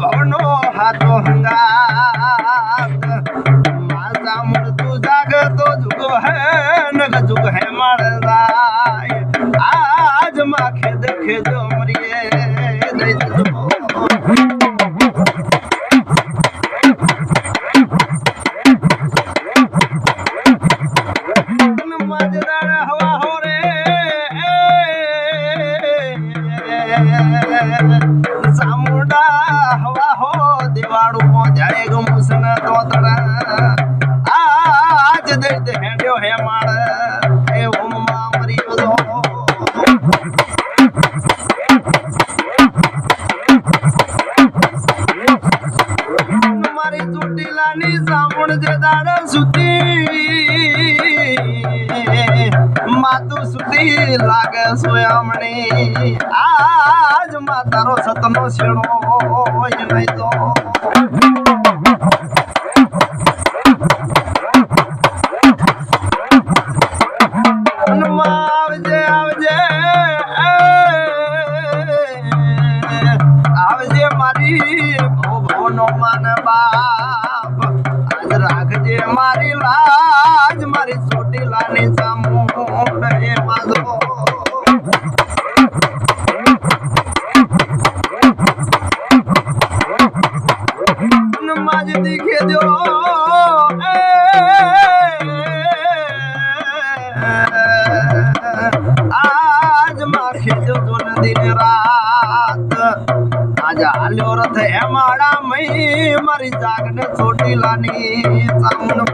भवनो हातो हंगात माझा मूळ तू जागतो जुग है नग जुग है माळजाय आज मा खेद खेद मरिये दैतो माझदार हवा हो रे चामुंडा हवा हो दिवाळू मोद्याळे गमुसन तोतडा आज दैत हेंड्यो हे माळ हे ओममा मरियो जो मारी चुटीलानी चामुंड जे दाड सुती मातु सुती लाग सोयामणी आज मातारो सतनो शेणो नहीं तो आवजे आवजे आवजे मारी भो भवनो मान बाप आज राखजे मारी लाज मारी छोटी लानी चामुंड हे माझो माझ दिखे दो आज माखे जो दोन दिन रात आज आलो रथ हे माळा मई मारी जागन छोटी लानी चामुंड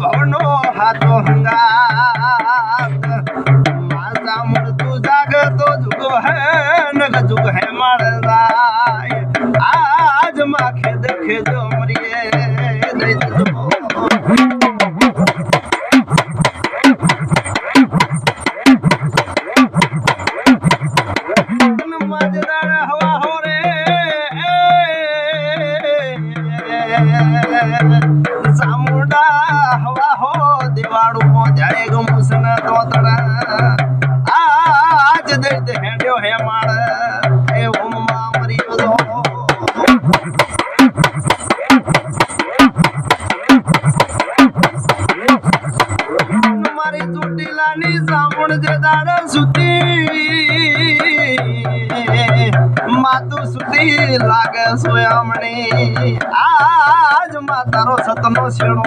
भवनो हातो हंगात माझा मूळ तू जागतो जुग है नग जुग है माळजाय आज मा खेद खेद मरिये दैतो माझदार हवा हो रे चामुंडा हवा हो दिवाळू मोद्याळे गमुसन तोतडा आज दैत हेंड्यो हे माळ हे ओममा मरियो जो मारी चुटीलानी चामुंड जे दाड सुती मातु सुती लाग सोयामणी आज मातारो सतनो शेणो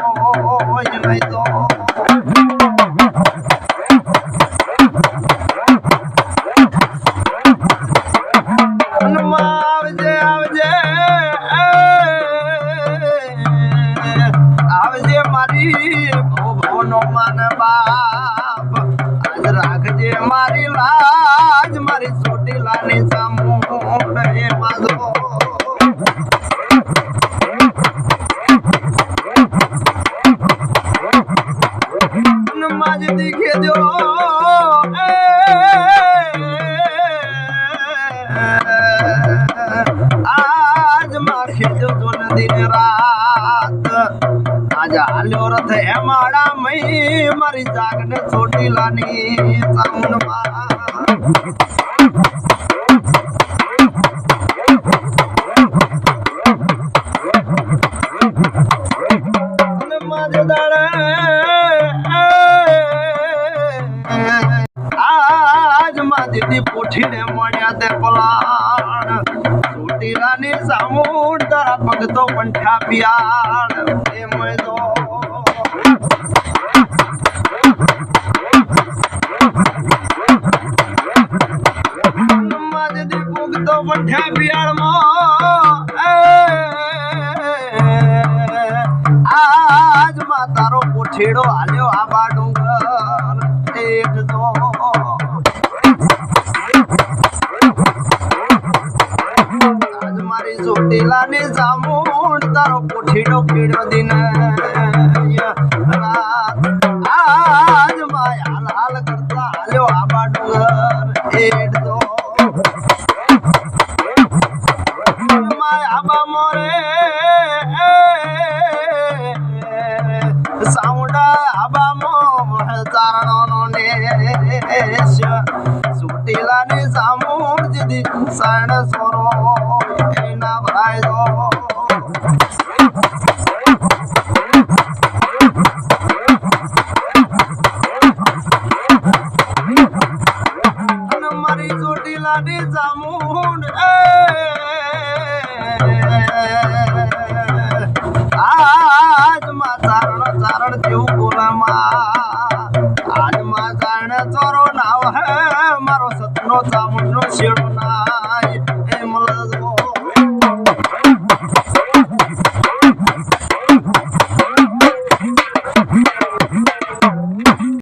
नहीं तो आवजे आवजे आवजे मारी भो भवनो मान बाप आज राखजे मारी लाज मारी छोटी लानी चामुंड हे माझो माझ दिखे दो आज माखे जो दोन दिन रात आज आलो रथ हे माळा मई मारी जागन छोटी लानी चामुंड माझदार आज माझी पोठीने मोड्या ते पलाण चुटीलानी चामुंड तारा बघतो पंठ्या पियाळ हे मळदो माझे दी बघतो पंठ्या पियाळ मो आज मातारो पोठीडो आल्यो आबा डोंगर टेट जो आज मारी चुटीलानी चामुंड तारो पोठीडो पीडो दिन रात आज माया लाल करता आल्यो आबा डोंगर टेट जो આબા મોરે સાઉન્ડા આબા મો ચારણો નો નેશ સુટીલાની સામૂળ દીદી સાણ સોરો એના ભરાયો મારી ચોટીલાની જામુન આજ માં ચારણ ચારણ જેવું બોલામાં આજ માં ચારણ ચોરો નાવ હે મારો સતનો જામુન નો શેડો ના